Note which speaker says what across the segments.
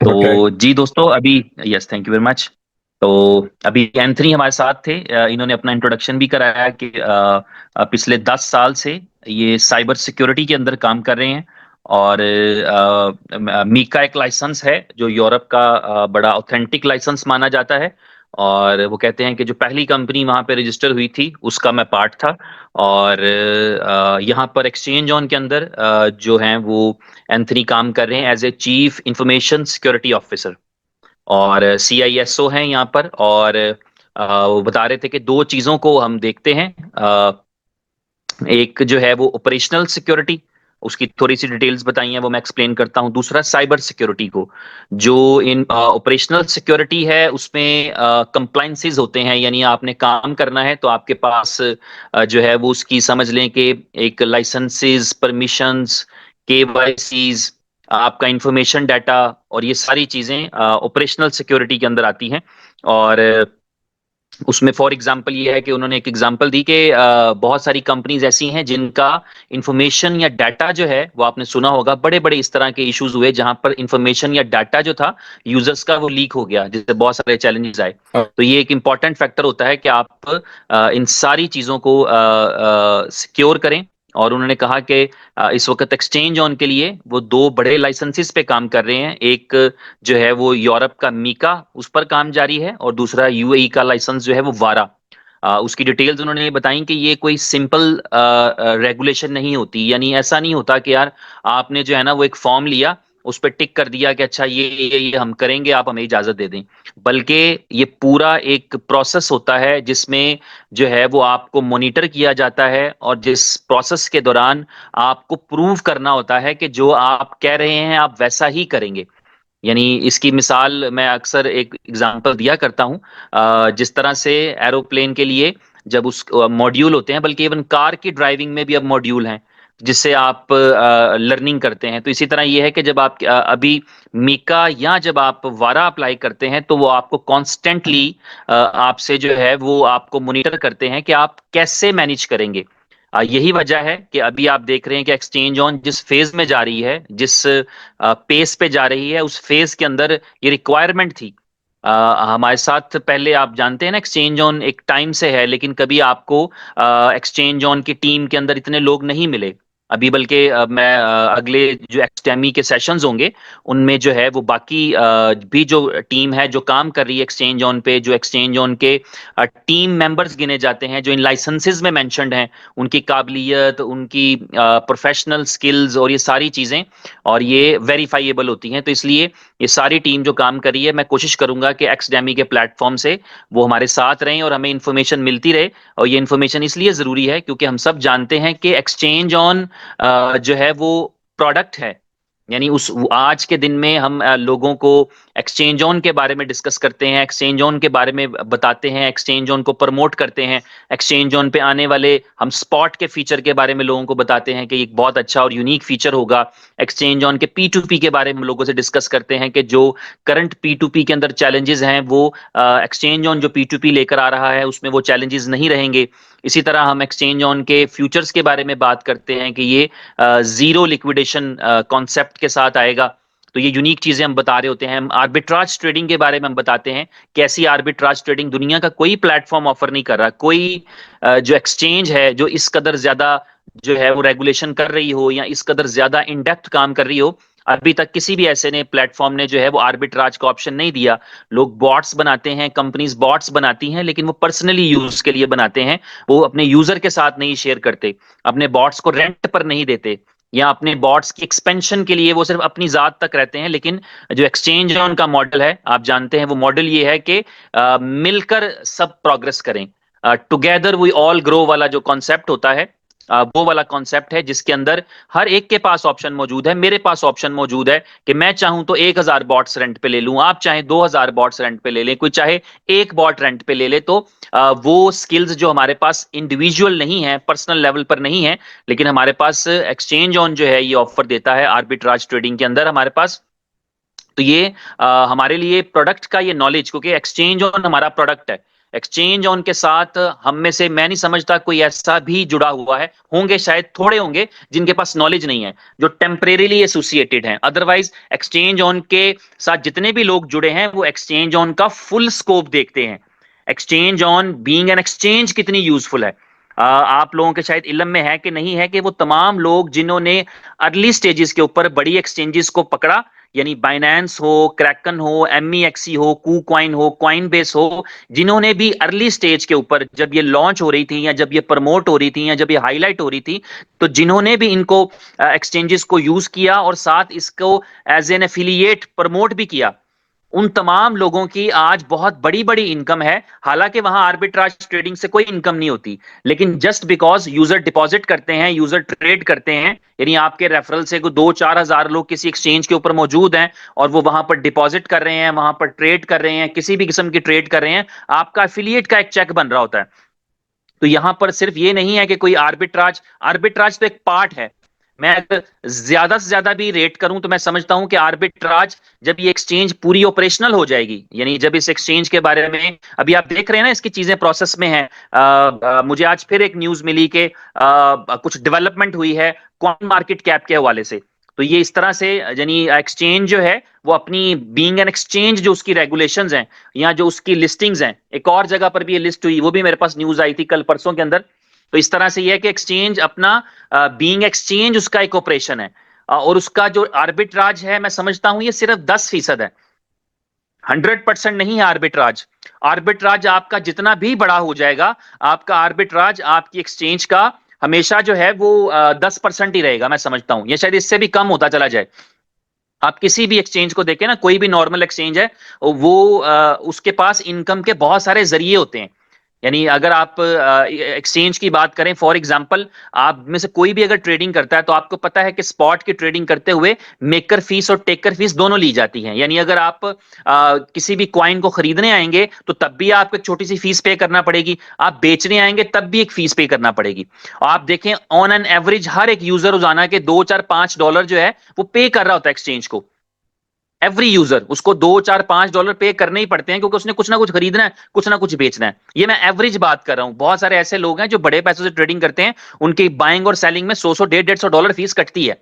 Speaker 1: Okay.
Speaker 2: तो जी दोस्तों, अभी yes, thank you very much. तो अभी एंथनी हमारे साथ थे। इन्होंने अपना इंट्रोडक्शन भी कराया कि पिछले 10 साल से ये साइबर सिक्योरिटी के अंदर काम कर रहे हैं। और मीका एक लाइसेंस है जो यूरोप का बड़ा ऑथेंटिक लाइसेंस माना जाता है। और वो कहते हैं कि जो पहली कंपनी वहां पे रजिस्टर हुई थी उसका मैं पार्ट था। और यहाँ पर एक्सचेंज ऑन के अंदर जो हैं वो एंथनी काम कर रहे हैं as a chief information security officer. और CISO हैं यहाँ पर। और वो बता रहे थे कि दो चीजों को हम देखते हैं। एक जो है वो ऑपरेशनल सिक्योरिटी, उसकी थोड़ी सी डिटेल्स बताई हैं, वो मैं एक्सप्लेन करता हूँ। दूसरा साइबर सिक्योरिटी को, जो इन ऑपरेशनल सिक्योरिटी है उसमें कंप्लाइंसेस होते हैं, यानी आपने काम करना है तो आपके पास जो है वो उसकी समझ लें कि एक लाइसेंसेस, परमिशंस, KYCs, आपका इंफॉर्मेशन डाटा, और ये सारी चीजें ऑपरेशनल सिक्योरिटी के अंदर आती हैं। और उसमें फॉर एग्जांपल ये है कि उन्होंने एक एग्जांपल दी कि बहुत सारी कंपनीज ऐसी हैं जिनका इंफॉर्मेशन या डाटा जो है, वो आपने सुना होगा, बड़े बड़े इस तरह के इश्यूज हुए जहां पर इंफॉर्मेशन या डाटा जो था यूजर्स का वो लीक हो गया, जिससे बहुत सारे चैलेंजेस आए। तो ये एक इंपॉर्टेंट फैक्टर होता है कि आप इन सारी चीजों को सिक्योर करें। और उन्होंने कहा कि इस वक्त एक्सचेंज ऑन के लिए वो दो बड़े लाइसेंसेस पे काम कर रहे हैं। एक जो है वो यूरोप का मीका, उस पर काम जारी है, और दूसरा UAE का लाइसेंस जो है वो वारा। उसकी डिटेल्स उन्होंने ये बताई कि ये कोई सिंपल रेगुलेशन नहीं होती, यानी ऐसा नहीं होता कि यार आपने जो है ना वो एक फॉर्म लिया, उस पर टिक कर दिया कि अच्छा ये हम करेंगे, आप हमें इजाजत दे दें। बल्कि ये पूरा एक प्रोसेस होता है जिसमें जो है वो आपको मॉनिटर किया जाता है, और जिस प्रोसेस के दौरान आपको प्रूव करना होता है कि जो आप कह रहे हैं आप वैसा ही करेंगे। यानी इसकी मिसाल मैं अक्सर एक एग्जांपल दिया करता हूं। जिस तरह से एरोप्लेन के लिए जब उस मॉड्यूल होते हैं, बल्कि इवन कार की ड्राइविंग में भी अब मॉड्यूल हैं जिससे आप लर्निंग करते हैं। तो इसी तरह ये है कि जब आप अभी मीका या जब आप वारा अप्लाई करते हैं तो वो आपको कॉन्स्टेंटली आपसे जो है वो आपको मॉनिटर करते हैं कि आप कैसे मैनेज करेंगे। यही वजह है कि अभी आप देख रहे हैं कि एक्सचेंज ऑन जिस फेज में जा रही है, जिस पेस पे जा रही है, उस फेज के अंदर ये रिक्वायरमेंट थी। हमारे साथ पहले आप जानते हैं ना, एक्सचेंज ऑन एक टाइम से है, लेकिन कभी आपको एक्सचेंज ऑन की टीम के अंदर इतने लोग नहीं मिले अभी। बल्कि मैं अगले जो एक्सटेमी के सेशंस होंगे उनमें जो है वो बाकी भी जो टीम है जो काम कर रही है एक्सचेंज ऑन पे, जो एक्सचेंज ऑन के टीम मेंबर्स गिने जाते हैं जो इन लाइसेंसेज में मेंशन्ड हैं, उनकी काबिलियत, उनकी प्रोफेशनल स्किल्स और ये सारी चीजें, और ये वेरीफाइएबल होती हैं। तो इसलिए ये सारी टीम जो काम कर रही है, मैं कोशिश करूंगा कि एक्सडेमी के प्लेटफॉर्म से वो हमारे साथ रहें और हमें इंफॉर्मेशन मिलती रहे। और ये इंफॉर्मेशन इसलिए जरूरी है क्योंकि हम सब जानते हैं कि एक्सचेंज ऑन जो है वो प्रोडक्ट है। यानी उस आज के दिन में हम लोगों को एक्सचेंज ऑन के बारे में डिस्कस करते हैं, एक्सचेंज ऑन के बारे में बताते हैं, एक्सचेंज ऑन को प्रमोट करते हैं, एक्सचेंज ऑन पे आने वाले हम स्पॉट के फीचर के बारे में लोगों को बताते हैं कि एक बहुत अच्छा और यूनिक फीचर होगा। एक्सचेंज ऑन के P2P के बारे में लोगों से डिस्कस करते हैं कि जो करंट P2P के अंदर चैलेंजेस हैं वो एक्सचेंज ऑन जो P2P लेकर आ रहा है उसमें वो चैलेंजेस नहीं रहेंगे। इसी तरह हम एक्सचेंज ऑन के फ्यूचर्स के बारे में बात करते हैं कि ये जीरो लिक्विडेशन कॉन्सेप्ट के साथ आएगा। तो ये यूनिक चीजें हम बता रहे होते हैं। हम आर्बिट्राज ट्रेडिंग के बारे में हम बताते हैं, कैसी आर्बिट्राज ट्रेडिंग दुनिया का कोई प्लेटफॉर्म ऑफर नहीं कर रहा। कोई जो एक्सचेंज है जो इस कदर ज्यादा जो है वो रेगुलेशन कर रही हो या इस कदर ज्यादा इन डेप्थ काम कर रही हो, अभी तक किसी भी ऐसे ने प्लेटफॉर्म ने जो है वो आर्बिट्राज का ऑप्शन नहीं दिया। लोग बॉट्स बनाते हैं, कंपनीज बॉट्स बनाती हैं, लेकिन वो पर्सनली यूज के लिए बनाते हैं। वो अपने यूजर के साथ नहीं शेयर करते, अपने बॉट्स को रेंट पर नहीं देते, या अपने बॉट्स की एक्सपेंशन के लिए वो सिर्फ अपनी जात तक रहते हैं। लेकिन जो एक्सचेंज है उनका मॉडल है, आप जानते हैं वो मॉडल ये है कि मिलकर सब प्रोग्रेस करें। टुगेदर वी ऑल ग्रो वाला जो कॉन्सेप्ट होता है, वो वाला कॉन्सेप्ट है जिसके अंदर हर एक के पास ऑप्शन मौजूद है। मेरे पास ऑप्शन मौजूद है कि मैं चाहूं तो 1,000 बॉट्स रेंट पे ले लूं, आप चाहे 2,000 बॉट्स रेंट पे ले लें, कोई चाहे एक बॉट रेंट पे ले ले। तो वो स्किल्स जो हमारे पास इंडिविजुअल नहीं है, पर्सनल लेवल पर नहीं है, लेकिन हमारे पास एक्सचेंज ऑन जो है ये ऑफर देता है आर्बिट्राज ट्रेडिंग के अंदर हमारे पास। तो ये हमारे लिए प्रोडक्ट का ये नॉलेज, क्योंकि एक्सचेंज ऑन हमारा प्रोडक्ट है, एक्सचेंज ऑन के साथ हम में से मैं नहीं समझता कोई ऐसा भी जुड़ा हुआ है, होंगे शायद थोड़े होंगे जिनके पास नॉलेज नहीं है, जो टेम्परेरीली एसोसिएटेड हैं। अदरवाइज एक्सचेंज ऑन के साथ जितने भी लोग जुड़े हैं वो एक्सचेंज ऑन का फुल स्कोप देखते हैं। Exchange on being an exchange कितनी यूजफुल है, आप लोगों के शायद इल्म में है कि नहीं है कि वो तमाम लोग जिन्होंने अर्ली स्टेजेस के ऊपर बड़ी एक्सचेंजेस को पकड़ा, यानी बाइनेंस हो, क्रैकन हो, एमईएक्सी हो, कूकॉइन हो, कॉइनबेस हो, जिन्होंने भी अर्ली स्टेज के ऊपर जब ये लॉन्च हो रही थी या जब ये प्रमोट हो रही थी या जब ये हाईलाइट हो रही थी, तो जिन्होंने भी इनको एक्सचेंजेस को यूज किया और साथ इसको एज एन एफिलिएट प्रमोट भी किया, उन तमाम लोगों की आज बहुत बड़ी बड़ी इनकम है। हालांकि वहां आर्बिट्राज ट्रेडिंग से कोई इनकम नहीं होती, लेकिन जस्ट बिकॉज यूजर डिपॉजिट करते हैं, यूजर ट्रेड करते हैं, यानी आपके रेफरल से 2-4 हजार लोग किसी एक्सचेंज के ऊपर मौजूद हैं और वो वहां पर डिपॉजिट कर रहे हैं, वहां पर ट्रेड कर रहे हैं, किसी भी किस्म की ट्रेड कर रहे हैं, आपका एफिलिएट का एक चेक बन रहा होता है। तो यहां पर सिर्फ ये नहीं है कि कोई आर्बिट्राज, आर्बिट्राज तो एक पार्ट है। मैं अगर ज्यादा से ज्यादा भी रेट करूं तो मैं समझता हूं कि आर्बिट्राज जब ये एक्सचेंज पूरी ऑपरेशनल हो जाएगी, यानी जब इस एक्सचेंज के बारे में अभी आप देख रहे हैं ना, इसकी चीजें प्रोसेस में हैं। मुझे आज फिर एक न्यूज मिली कि कुछ डेवलपमेंट हुई है कॉइन मार्केट कैप के हवाले से। तो ये इस तरह से, यानी एक्सचेंज जो है वो अपनी बीइंग एन एक्सचेंज, जो उसकी रेगुलेशंस हैं या जो उसकी लिस्टिंग्स हैं, एक और जगह पर भी ये लिस्ट हुई, वो भी मेरे पास न्यूज आई थी कल परसों के अंदर। तो इस तरह से ये है कि एक्सचेंज अपना बीइंग एक्सचेंज उसका एक ऑपरेशन है, और उसका जो आर्बिट्राज है मैं समझता हूं ये सिर्फ 10% है, 100% नहीं है आर्बिट्राज। आर्बिट्राज आपका जितना भी बड़ा हो जाएगा, आपका आर्बिट्राज आपकी एक्सचेंज का हमेशा जो है वो 10% ही रहेगा, मैं समझता हूं, या शायद इससे भी कम होता चला जाए। आप किसी भी एक्सचेंज को देखें ना, कोई भी नॉर्मल एक्सचेंज है, वो उसके पास इनकम के बहुत सारे जरिए होते हैं। यानी अगर आप एक्सचेंज की बात करें, फॉर एग्जांपल आप में से कोई भी अगर ट्रेडिंग करता है तो आपको पता है कि स्पॉट की ट्रेडिंग करते हुए मेकर फीस और टेकर फीस दोनों ली जाती हैं। यानी अगर आप किसी भी क्वाइन को खरीदने आएंगे तो तब भी आपको एक छोटी सी फीस पे करना पड़ेगी, आप बेचने आएंगे तब भी एक फीस पे करना पड़ेगी। आप देखें ऑन एन एवरेज हर एक यूजर रोजाना के $2-4-5 जो है वो पे कर रहा होता है एक्सचेंज को। एवरी यूजर उसको $2-4-5 पे करने ही पड़ते हैं, क्योंकि उसने कुछ ना कुछ खरीदना है, कुछ ना कुछ बेचना है। ये मैं एवरेज बात कर रहा हूं, बहुत सारे ऐसे लोग हैं जो बड़े पैसों से ट्रेडिंग करते हैं, उनकी बाइंग और सेलिंग में 100 $150 फीस कटती है।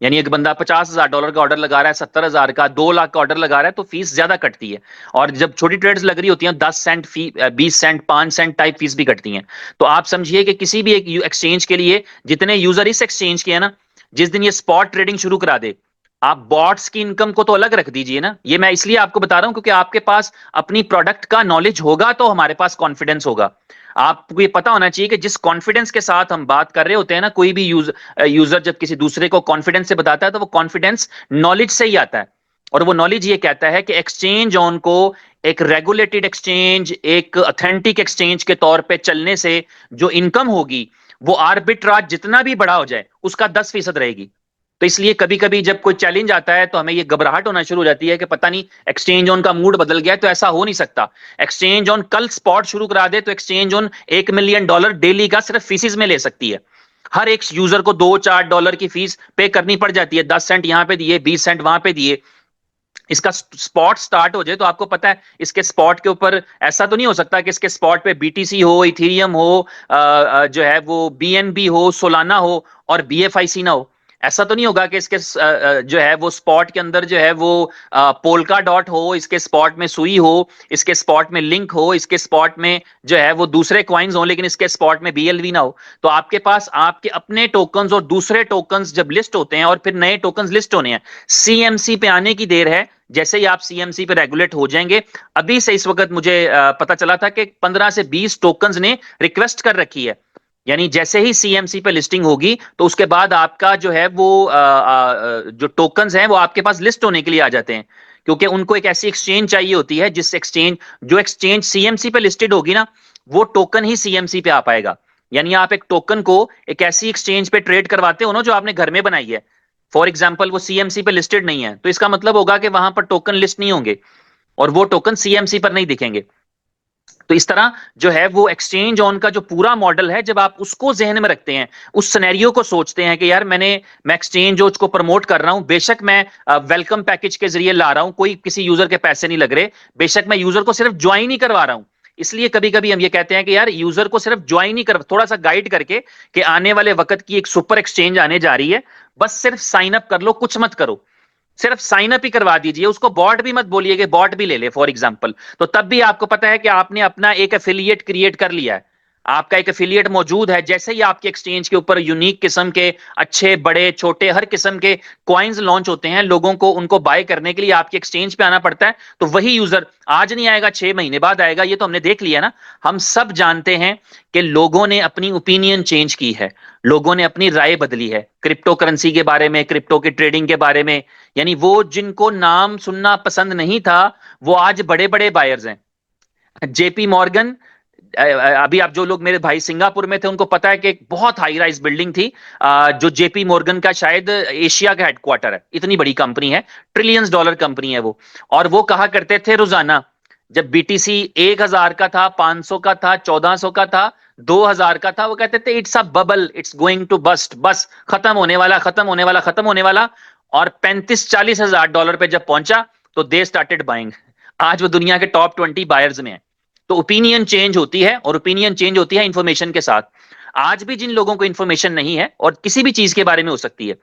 Speaker 2: यानी एक बंदा $50,000 का ऑर्डर लगा रहा है, 70,000 का, 2 लाख का ऑर्डर लगा रहा है, तो फीस ज्यादा कटती है। और जब छोटी ट्रेड्स लग रही होती हैं 10 सेंट फी, 20 सेंट, 5 सेंट टाइप फीस भी कटती हैं। तो आप समझिए कि किसी भी एक एक्सचेंज के लिए जितने यूजर इस एक्सचेंज के हैं ना, जिस दिन ये स्पॉट ट्रेडिंग शुरू करा दे, आप बॉट्स की इनकम को तो अलग रख दीजिए ना। ये मैं इसलिए आपको बता रहा हूं क्योंकि आपके पास अपनी प्रोडक्ट का नॉलेज होगा तो हमारे पास कॉन्फिडेंस होगा। आपको ये पता होना चाहिए कि जिस कॉन्फिडेंस के साथ हम बात कर रहे होते हैं ना, कोई भी यूजर जब किसी दूसरे को कॉन्फिडेंस से बताता है तो वो कॉन्फिडेंस नॉलेज से ही आता है। और वो नॉलेज ये कहता है कि एक्सचेंज ऑन को एक रेगुलेटेड एक्सचेंज, एक ऑथेंटिक एक्सचेंज के तौर पे चलने से जो इनकम होगी वो आर्बिट्राज जितना भी बड़ा हो जाए उसका 10% रहेगी। तो इसलिए कभी कभी जब कोई चैलेंज आता है तो हमें ये घबराहट होना शुरू हो जाती है कि पता नहीं एक्सचेंज ऑन का मूड बदल गया है। तो ऐसा हो नहीं सकता। एक्सचेंज ऑन कल स्पॉट शुरू करा दे तो एक्सचेंज ऑन $1 मिलियन डेली का सिर्फ फीसिस में ले सकती है। हर एक यूजर को $2-4 की फीस पे करनी पड़ जाती है, 10 सेंट यहां पे दिए, 20 सेंट वहां पे दिए। इसका स्पॉट स्टार्ट हो जाए तो आपको पता है इसके स्पॉट के ऊपर ऐसा तो नहीं हो सकता कि इसके स्पॉट पे बीटीसी हो, इथेरियम हो, जो है वो बीएनबी हो, सोलाना हो और बीएफआईसी ना हो। ऐसा तो नहीं होगा कि इसके जो है वो स्पॉट के अंदर जो है वो पोल्का डॉट हो, इसके स्पॉट में सुई हो, इसके स्पॉट में लिंक हो, इसके स्पॉट में जो है वो दूसरे क्वाइंस हो, लेकिन इसके स्पॉट में बीएलवी ना हो। तो आपके पास आपके अपने टोकन्स और दूसरे टोकन्स जब लिस्ट होते हैं और फिर नए टोकन्स लिस्ट होने हैं, सीएमसी पे आने की देर है। जैसे ही आप सीएमसी पे रेगुलेट हो जाएंगे, अभी से इस वक्त मुझे पता चला था कि 15 से 20 टोकन्स ने रिक्वेस्ट कर रखी है। यानी जैसे ही सीएमसी पे लिस्टिंग होगी तो उसके बाद आपका जो है वो जो टोकन्स हैं वो आपके पास लिस्ट होने के लिए आ जाते हैं, क्योंकि उनको एक ऐसी एक्सचेंज चाहिए होती है जिस एक्सचेंज, जो एक्सचेंज सीएमसी पे लिस्टेड होगी ना, वो टोकन ही सीएमसी पे आ पाएगा। यानी आप एक टोकन को एक ऐसी एक्सचेंज पे ट्रेड करवाते हो ना जो आपने घर में बनाई है, फॉर एग्जाम्पल वो सीएमसी पे लिस्टेड नहीं है, तो इसका मतलब होगा कि वहां पर टोकन लिस्ट नहीं होंगे और वो टोकन सीएमसी पर नहीं दिखेंगे। तो इस तरह जो है वो एक्सचेंज ऑन का जो पूरा मॉडल है, जब आप उसको जहन में रखते हैं, उस सिनेरियो को सोचते हैं कि यार मैं एक्सचेंज को प्रमोट कर रहा हूं, बेशक मैं वेलकम पैकेज के जरिए ला रहा हूं, कोई किसी यूजर के पैसे नहीं लग रहे, बेशक मैं यूजर को सिर्फ ज्वाइन ही करवा रहा हूं, इसलिए कभी कभी हम ये कहते हैं कि यार यूजर को सिर्फ ज्वाइन ही कर, थोड़ा सा गाइड करके कि आने वाले वक्त की एक सुपर एक्सचेंज आने जा रही है, बस सिर्फ साइन अप कर लो, कुछ मत करो, सिर्फ साइन अप ही करवा दीजिए, उसको बॉट भी मत बोलिए कि बॉट भी ले ले फॉर एग्जांपल, तो तब भी आपको पता है कि आपने अपना एक एफिलिएट क्रिएट कर लिया है, आपका एक एफिलिएट मौजूद है। जैसे ही आपके एक्सचेंज के ऊपर यूनिक किस्म के अच्छे बड़े छोटे हर किस्म के कॉइन्स लॉन्च होते हैं, लोगों को उनको बाय करने के लिए आपके एक्सचेंज पे आना पड़ता है, तो वही यूजर आज नहीं आएगा, 6 महीने बाद आएगा, ये तो हमने देख लिया ना। हम सब जानते हैं कि लोगों ने अपनी ओपिनियन चेंज की है, लोगों ने अपनी राय बदली है क्रिप्टो करेंसी के बारे में, क्रिप्टो के ट्रेडिंग के बारे में। यानी वो जिनको नाम सुनना पसंद नहीं था, वो आज बड़े बड़े बायर्स हैं। जेपी मॉर्गन, अभी आप जो लोग, मेरे भाई सिंगापुर में थे, उनको पता है कि एक बहुत हाई राइज बिल्डिंग थी, जो जेपी मॉर्गन का शायद एशिया का हेडक्वार्टर है, इतनी बड़ी कंपनी है, ट्रिलियंस डॉलर कंपनी है वो। और वो कहा करते थे रोजाना, जब बीटीसी 1,000 का था, 500 का था, 1,400 का था, 2,000 का था, वो कहते थे it's a bubble, it's going to bust, बस खत्म होने वाला, खत्म होने वाला, खत्म होने वाला। और 35-40 हजार डॉलर पे जब पहुंचा तो दे स्टार्टेड बाइंग। आज वो दुनिया के टॉप 20 बायर्स में है। तो ओपिनियन चेंज होती है, और ओपिनियन चेंज होती है इंफॉर्मेशन के साथ। आज भी जिन लोगों को इंफॉर्मेशन नहीं है, और किसी भी चीज के बारे में हो सकती है,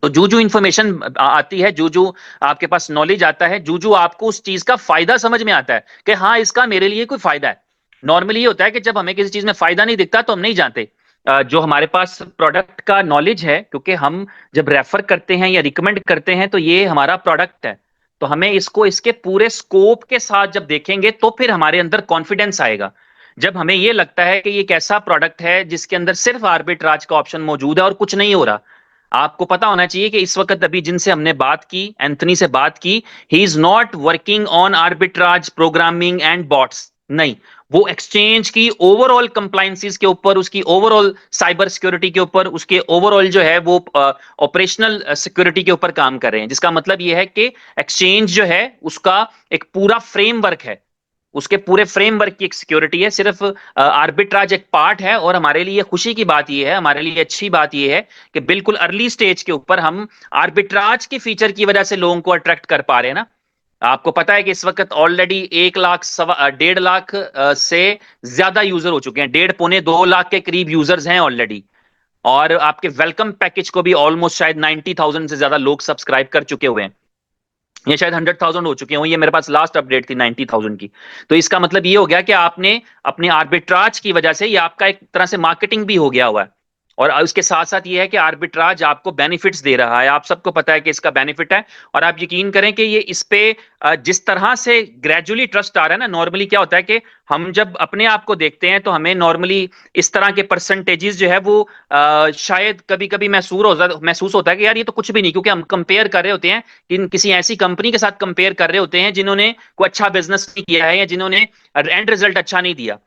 Speaker 2: तो जो जो इंफॉर्मेशन आती है, जो जो आपके पास नॉलेज आता है, जो जो आपको उस चीज का फायदा समझ में आता है कि हाँ इसका मेरे लिए कोई फायदा है। नॉर्मली ये होता है कि जब हमें किसी चीज में फायदा नहीं दिखता तो हम नहीं जानते। जो हमारे पास प्रोडक्ट का नॉलेज है, क्योंकि हम जब रेफर करते हैं या रिकमेंड करते हैं तो ये हमारा प्रोडक्ट है, तो हमें इसको इसके पूरे स्कोप के साथ जब देखेंगे तो फिर हमारे अंदर कॉन्फिडेंस आएगा। जब हमें ये लगता है कि ये एक ऐसा प्रोडक्ट है जिसके अंदर सिर्फ आर्बिट्राज का ऑप्शन मौजूद है और कुछ नहीं हो रहा। आपको पता होना चाहिए कि इस वक्त अभी जिनसे हमने बात की, एंथनी से बात की, he is not working on arbitrage programming and bots, नहीं, वो एक्सचेंज की ओवरऑल कंप्लायंसेस के ऊपर, उसकी ओवरऑल साइबर सिक्योरिटी के ऊपर, उसके ओवरऑल जो है वो ऑपरेशनल सिक्योरिटी के ऊपर काम कर रहे हैं। जिसका मतलब ये है कि एक्सचेंज जो है उसका एक पूरा फ्रेमवर्क है, उसके पूरे फ्रेमवर्क की एक सिक्योरिटी है, सिर्फ आर्बिट्राज एक पार्ट है। और हमारे लिए खुशी की बात यह है, हमारे लिए अच्छी बात यह है कि बिल्कुल अर्ली स्टेज के ऊपर हम आर्बिट्राज की फीचर की वजह से लोगों को अट्रैक्ट कर पा रहे हैं ना। आपको पता है कि इस वक्त ऑलरेडी 1 लाख 1.5 लाख से ज्यादा यूजर हो चुके हैं, 1.5 पौने 2 लाख के करीब यूजर्स हैं ऑलरेडी। और आपके वेलकम पैकेज को भी ऑलमोस्ट शायद 90,000 से ज्यादा लोग सब्सक्राइब कर चुके हुए हैं, ये शायद 100,000 हो चुके हैं, ये मेरे पास लास्ट अपडेट थी 90,000 की। तो इसका मतलब ये हो गया कि आपने अपने आर्बिट्राज की वजह से, ये आपका एक तरह से मार्केटिंग भी हो गया हुआ है। और उसके साथ साथ ये है कि आर्बिट्राज आपको बेनिफिट्स दे रहा है, आप सबको पता है कि इसका बेनिफिट है। और आप यकीन करें कि ये इस पे जिस तरह से ग्रेजुअली ट्रस्ट आ रहा है ना, नॉर्मली क्या होता है कि हम जब अपने आप को देखते हैं तो हमें नॉर्मली इस तरह के परसेंटेजेस जो है वो शायद कभी कभी महसूस होता है कि यार ये तो कुछ भी नहीं, क्योंकि हम कंपेयर कर रहे होते हैं कि किसी ऐसी कंपनी के साथ कंपेयर कर रहे होते हैं जिन्होंने कोई अच्छा बिजनेस नहीं किया है या जिन्होंने एंड रिजल्ट अच्छा नहीं दिया।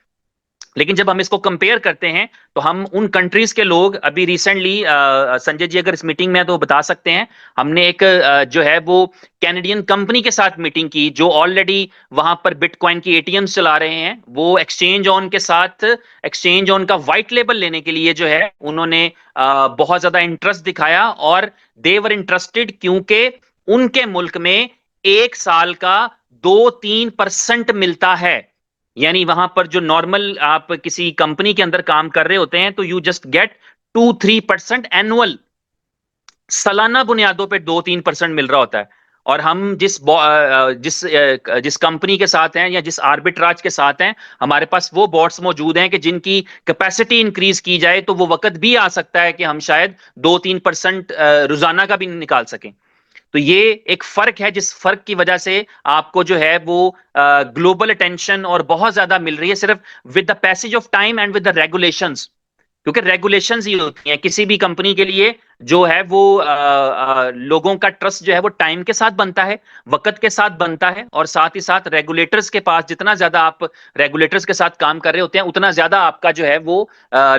Speaker 2: लेकिन जब हम इसको कंपेयर करते हैं तो हम उन कंट्रीज के लोग, अभी रिसेंटली संजय जी अगर इस मीटिंग में है तो बता सकते हैं, हमने एक जो है वो कैनेडियन कंपनी के साथ मीटिंग की जो ऑलरेडी वहां पर बिटकॉइन की एटीएम्स चला रहे हैं। वो एक्सचेंज ऑन के साथ, एक्सचेंज ऑन का व्हाइट लेबल लेने के लिए जो है उन्होंने बहुत ज्यादा इंटरेस्ट दिखाया, और देवर इंटरेस्टेड क्योंकि उनके मुल्क में 1 साल का 2-3% मिलता है। यानी वहां पर जो नॉर्मल आप किसी कंपनी के अंदर काम कर रहे होते हैं तो यू जस्ट गेट 2-3% एनुअल, सालाना बुनियादों पे 2-3% मिल रहा होता है। और हम जिस कंपनी के साथ हैं या जिस आर्बिट्राज के साथ हैं, हमारे पास वो बॉट्स मौजूद हैं कि जिनकी कैपेसिटी इंक्रीज की जाए तो वो वक्त भी आ सकता है कि हम शायद 2-3% रोजाना का भी निकाल सकें। तो ये एक फर्क है, जिस फर्क की वजह से आपको जो है वो ग्लोबल अटेंशन और बहुत ज्यादा मिल रही है, सिर्फ with the passage of time and with the regulations. क्योंकि रेगुलेशंस ही होती हैं किसी भी कंपनी के लिए, जो है वो लोगों का ट्रस्ट जो है वो टाइम के साथ बनता है, वक्त के साथ बनता है। और साथ ही साथ रेगुलेटर्स के पास जितना ज्यादा आप रेगुलेटर्स के साथ काम कर रहे होते हैं, उतना ज्यादा आपका जो है वो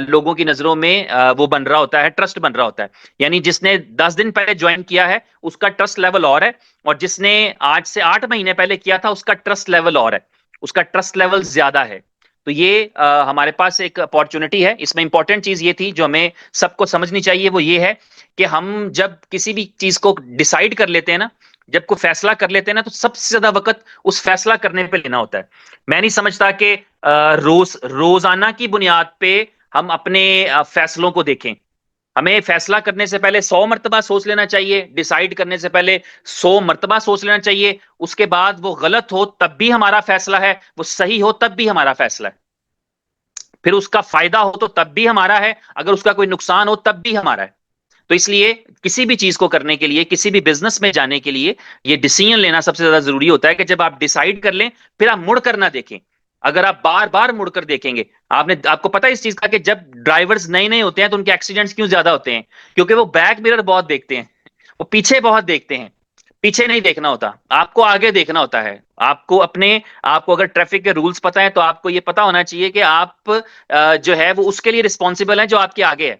Speaker 2: लोगों की नजरों में वो बन रहा होता है, ट्रस्ट बन रहा होता है। यानी जिसने 10 दिन पहले ज्वाइन किया है उसका ट्रस्ट लेवल और है, और जिसने आज से 8 महीने पहले किया था उसका ट्रस्ट लेवल और है, उसका ट्रस्ट लेवल ज्यादा है। तो ये हमारे पास एक अपॉर्चुनिटी है। इसमें इंपॉर्टेंट चीज ये थी जो हमें सबको समझनी चाहिए, वो ये है कि हम जब किसी भी चीज को डिसाइड कर लेते हैं ना, जब कोई फैसला कर लेते हैं ना, तो सबसे ज्यादा वक्त उस फैसला करने पे लेना होता है। मैं नहीं समझता कि रोजाना की बुनियाद पे हम अपने फैसलों को देखें। हमें फैसला करने से पहले 100 मरतबा सोच लेना चाहिए, डिसाइड करने से पहले 100 मरतबा सोच लेना चाहिए। उसके बाद वो गलत हो तब भी हमारा फैसला है, वो सही हो तब भी हमारा फैसला है, फिर उसका फायदा हो तो तब भी हमारा है, अगर उसका कोई नुकसान हो तब भी हमारा है। तो इसलिए किसी भी चीज को करने के लिए, किसी भी बिजनेस में जाने के लिए, ये डिसीजन लेना सबसे ज्यादा जरूरी होता है कि जब आप डिसाइड कर लें, फिर आप मुड़ कर ना देखें। अगर आप बार बार मुड़कर देखेंगे, आपको पता है इस चीज का कि जब ड्राइवर्स नए नए होते हैं तो उनके एक्सीडेंट्स क्यों ज्यादा होते हैं? क्योंकि वो बैक मिरर बहुत देखते हैं, वो पीछे बहुत देखते हैं। पीछे नहीं देखना होता, आपको आगे देखना होता है। आपको अगर ट्रैफिक के रूल्स पता है तो आपको ये पता होना चाहिए कि आप जो है वो उसके लिए रिस्पॉन्सिबल है जो आपके आगे है।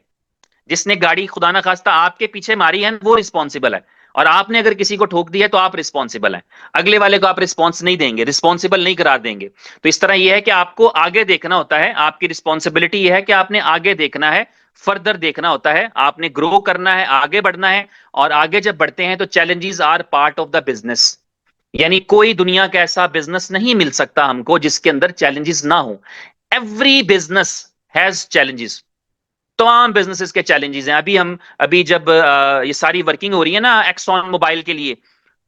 Speaker 2: जिसने गाड़ी खुदा ना खास्ता आपके पीछे मारी है वो रिस्पॉन्सिबल है, और आपने अगर किसी को ठोक दिया तो आप रिस्पॉन्सिबल हैं। अगले वाले को आप रिस्पॉन्स नहीं देंगे, रिस्पॉन्सिबल नहीं करार देंगे। तो इस तरह यह है कि आपको आगे देखना होता है, आपकी रिस्पॉन्सिबिलिटी यह है कि आपने आगे देखना है, फर्दर देखना होता है, आपने ग्रो करना है, आगे बढ़ना है। और आगे जब बढ़ते हैं तो challenges are part of the business. यानी कोई दुनिया का ऐसा बिजनेस नहीं मिल सकता हमको जिसके अंदर चैलेंजेस ना हो। एवरी बिजनेस हैज चैलेंजेस, तमाम बिजनेसेस के चैलेंजेस हैं। अभी जब ये सारी वर्किंग हो रही है ना एक्सॉन मोबाइल के लिए,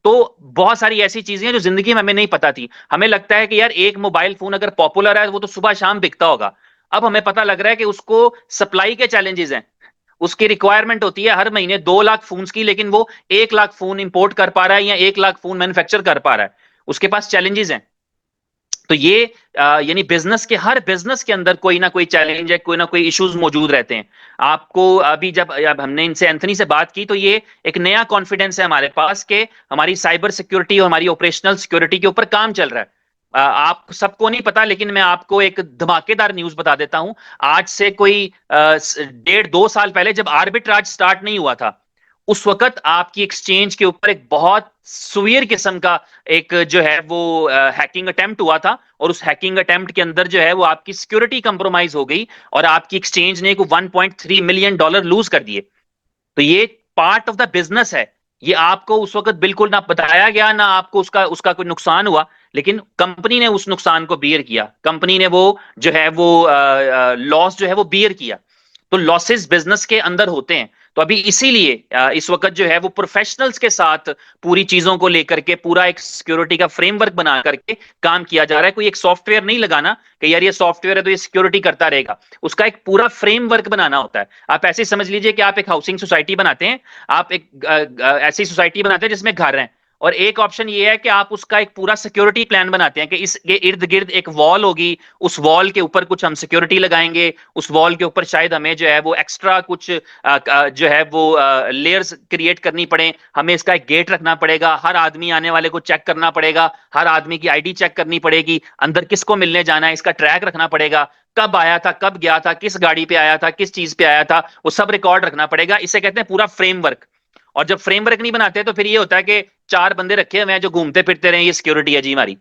Speaker 2: तो बहुत सारी ऐसी चीजें हैं जो जिंदगी में हमें नहीं पता थी। हमें लगता है कि यार एक मोबाइल फोन अगर पॉपुलर है वो तो सुबह शाम बिकता होगा। अब हमें पता लग रहा है कि उसको सप्लाई के चैलेंजेस हैं। उसकी रिक्वायरमेंट होती है हर महीने 2 लाख फोन्स की, लेकिन वो 1 लाख फोन इंपोर्ट कर पा रहा है या 1 लाख फोन मैन्युफैक्चर कर पा रहा है। उसके पास चैलेंजेस हैं। तो ये यानी हर बिजनेस के अंदर कोई ना कोई चैलेंज है, कोई ना कोई इश्यूज मौजूद रहते हैं। आपको अभी जब हमने इनसे एंथनी से बात की तो ये एक नया कॉन्फिडेंस है हमारे पास कि हमारी साइबर सिक्योरिटी और हमारी ऑपरेशनल सिक्योरिटी के ऊपर काम चल रहा है। आप सबको नहीं पता, लेकिन मैं आपको एक धमाकेदार न्यूज बता देता हूं। आज से कोई 1.5-2 साल पहले जब आर्बिट्राज स्टार्ट नहीं हुआ था, उस वक्त आपकी एक्सचेंज के ऊपर एक बहुत सुवियर किस्म का एक जो है वो हैकिंग अटेम्प्ट हुआ था। और उस हैकिंग अटेम्प्ट के अंदर जो है वो आपकी सिक्योरिटी कंप्रोमाइज हो गई, और आपकी एक्सचेंज ने को $1.3 मिलियन लूज कर दिए। तो ये पार्ट ऑफ द बिजनेस है। ये आपको उस वक्त बिल्कुल ना बताया गया, ना आपको उसका उसका कोई नुकसान हुआ, लेकिन कंपनी ने उस नुकसान को बियर किया। कंपनी ने वो जो है वो लॉस जो है वो बियर किया। तो लॉसेस बिजनेस के अंदर होते हैं। तो अभी इसीलिए इस वक्त जो है वो प्रोफेशनल्स के साथ पूरी चीजों को लेकर के पूरा एक सिक्योरिटी का फ्रेमवर्क बना करके काम किया जा रहा है। कोई एक सॉफ्टवेयर नहीं लगाना कि यार ये सॉफ्टवेयर है तो ये सिक्योरिटी करता रहेगा। उसका एक पूरा फ्रेमवर्क बनाना होता है। आप ऐसे समझ लीजिए कि आप एक हाउसिंग सोसाइटी बनाते हैं, आप एक ऐसी सोसाइटी बनाते हैं जिसमें घर हैं, और एक ऑप्शन ये है कि आप उसका एक पूरा सिक्योरिटी प्लान बनाते हैं कि इसके इर्द गिर्द एक वॉल होगी, उस वॉल के ऊपर कुछ हम सिक्योरिटी लगाएंगे, उस वॉल के ऊपर शायद हमें जो है वो एक्स्ट्रा कुछ जो है वो लेयर्स क्रिएट करनी पड़े, हमें इसका एक गेट रखना पड़ेगा, हर आदमी आने वाले को चेक करना पड़ेगा, हर आदमी की आईडी चेक करनी पड़ेगी, अंदर किसको मिलने जाना है इसका ट्रैक रखना पड़ेगा, कब आया था, कब गया था, किस गाड़ी पे आया था, किस चीज पे आया था, वो सब रिकॉर्ड रखना पड़ेगा। इसे कहते हैं पूरा फ्रेमवर्क। और जब फ्रेमवर्क नहीं बनाते तो फिर ये होता है कि 4 बंदे रखे हुए हैं जो घूमते फिरते रहे, ये सिक्योरिटी है जी हमारी,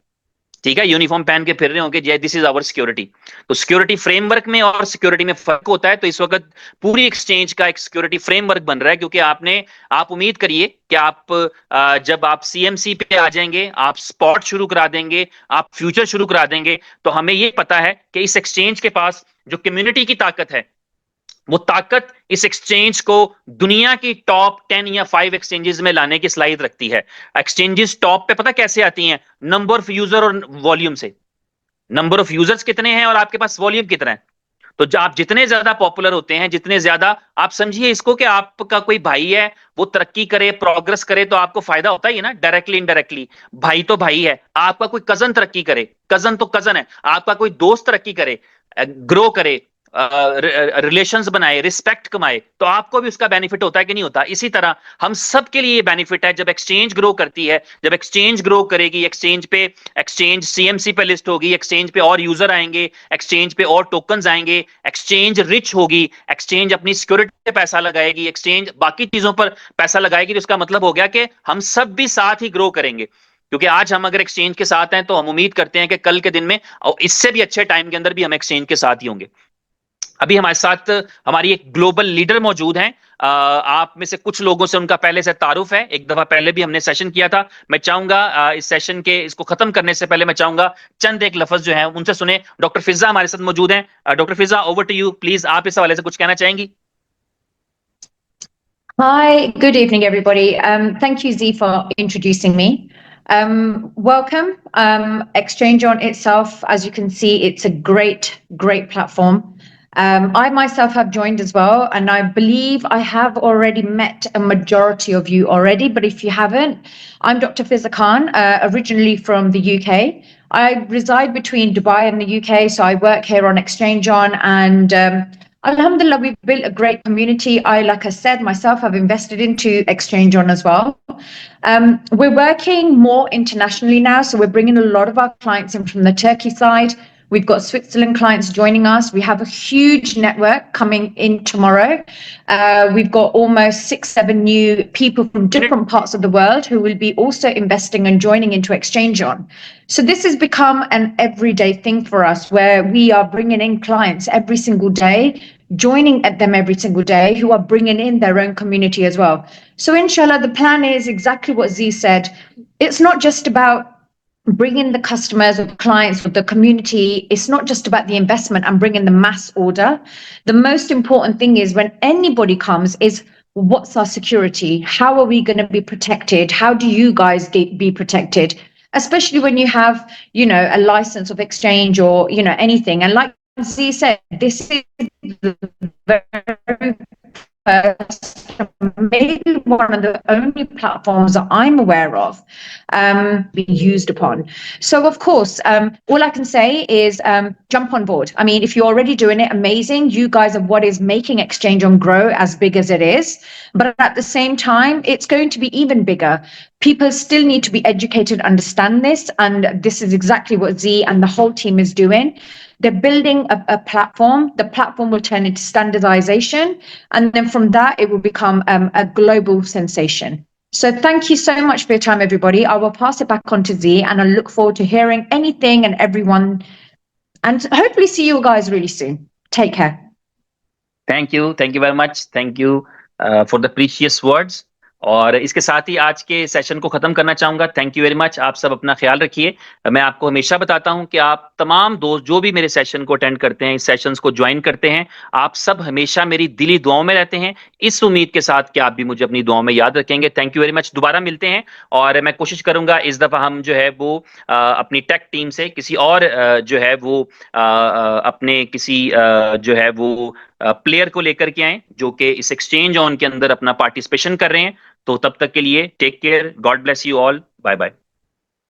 Speaker 2: ठीक है, यूनिफॉर्म पहन के फिर रहे होंगे, दिस इज आवर सिक्योरिटी। तो सिक्योरिटी फ्रेमवर्क में और सिक्योरिटी में फर्क होता है। तो इस वक्त पूरी एक्सचेंज का एक सिक्योरिटी फ्रेमवर्क बन रहा है, क्योंकि आप उम्मीद करिए कि जब आप सीएमसी पे आ जाएंगे, आप स्पॉट शुरू करा देंगे, आप फ्यूचर शुरू करा देंगे, तो हमें ये पता है कि इस एक्सचेंज के पास जो कम्युनिटी की ताकत है, वो ताकत इस एक्सचेंज को दुनिया की टॉप 10 या 5 एक्सचेंजेस में लाने की सलाहियत रखती है। एक्सचेंजेस टॉप पे पता कैसे आती हैं? नंबर ऑफ यूजर और वॉल्यूम से। नंबर ऑफ यूजर्स कितने हैं और आपके पास वॉल्यूम कितना है। तो आप जितने ज्यादा पॉपुलर होते हैं, जितने ज्यादा, आप समझिए इसको कि आपका कोई भाई है, वो तरक्की करे, प्रोग्रेस करे, तो आपको फायदा होता ही है ना, डायरेक्टली इनडायरेक्टली। भाई तो भाई है, आपका कोई कजन तरक्की करे, कजन तो कजन है, आपका कोई दोस्त तरक्की करे, ग्रो करे, रिलेशंस बनाए, रिस्पेक्ट कमाए, तो आपको भी उसका बेनिफिट होता है कि नहीं होता? इसी तरह हम सब के लिए ये बेनिफिट है जब एक्सचेंज ग्रो करती है। जब एक्सचेंज ग्रो करेगी, एक्सचेंज सीएमसी पे लिस्ट होगी, एक्सचेंज पे और यूजर आएंगे, एक्सचेंज पे और टोकन्स आएंगे, एक्सचेंज रिच होगी, एक्सचेंज अपनी सिक्योरिटी पे पैसा लगाएगी, एक्सचेंज बाकी चीजों पर पैसा लगाएगी। तो इसका मतलब हो गया कि हम सब भी साथ ही ग्रो करेंगे। क्योंकि आज हम अगर एक्सचेंज के साथ हैं तो हम उम्मीद करते हैं कि कल के दिन में और इससे भी अच्छे टाइम के अंदर भी हम एक्सचेंज के साथ ही होंगे। अभी हमारे साथ हमारी एक ग्लोबल लीडर मौजूद हैं। आप में से कुछ लोगों से उनका पहले से तारुफ है, एक दफा पहले भी हमने सेशन किया था। मैं चाहूंगा इस सेशन के इसको खत्म करने से पहले मैं चाहूंगा चंद एक लफ्ज जो है उनसे सुने। डॉक्टर फिजा हमारे साथ मौजूद हैं। Doctor Fiza, over to you, please आप इस हवाले से कुछ कहना चाहेंगी?
Speaker 1: Hi, good evening, everybody. Thank you, Z, for introducing me. Welcome. Exchange on itself, as you can see, it's a great platform. I myself have joined as well, and I believe I have already met a majority of you already, but if you haven't, I'm Dr. Fiza Khan, originally from the UK. I reside between Dubai and the UK, so I work here on Exchange On, and Alhamdulillah, we've built a great community. Like I said, myself, have invested into Exchange On as well. We're working more internationally now, so we're bringing a lot of our clients in from the Turkey side. We've got Switzerland clients joining us. We have a huge network coming in tomorrow. We've got almost 6-7 new people from different parts of the world who will be also investing and joining into Exchange On. So this has become an everyday thing for us, where we are bringing in clients every single day, joining at them every single day, who are bringing in their own community as well. So inshallah, the plan is exactly what Z said. It's not just about bringing the customers or the clients or the community. It's not just about the investment and bringing the mass order. The most important thing is when anybody comes is, what's our security? How are we going to be protected? How do you guys be protected? Especially when you have, a license of exchange or, anything. And like Z said, this is the very maybe one of the only platforms that I'm aware of being used upon. So of course, all I can say is jump on board. I mean, if you're already doing it, amazing. You guys are what is making Exchange On grow as big as it is. But at the same time, it's going to be even bigger. People still need to be educated, understand this. And this is exactly what Z and the whole team is doing. They're building a platform. The platform will turn into standardization. And then from that, it will become a global sensation. So thank you so much for your time, everybody. I will pass it back on to Z, and I look forward to hearing anything and everyone, and hopefully see you guys really soon. Take care.
Speaker 2: Thank you very much. Thank you for the precious words. और इसके साथ ही आज के session को खत्म करना चाहूंगा। Thank you very much. आप सब अपना ख्याल रखिए। मैं आपको हमेशा बताता हूं कि आप तमाम दोस्त जो भी मेरे सेशन को अटेंड करते हैं, इस सेशंस को ज्वाइन करते हैं, आप सब हमेशा मेरी दिली दुआओं में रहते हैं, इस उम्मीद के साथ कि आप भी मुझे अपनी दुआओं में याद रखेंगे। Thank you very much. दोबारा मिलते हैं और मैं कोशिश करूंगा इस दफा हम जो है वो अपनी टेक टीम से किसी और जो है वो अपने किसी जो है वो प्लेयर को लेकर के आए जो कि इस एक्सचेंज ऑन के अंदर अपना पार्टिसिपेशन कर रहे हैं। तो तब तक के लिए take care, god bless you all, bye bye.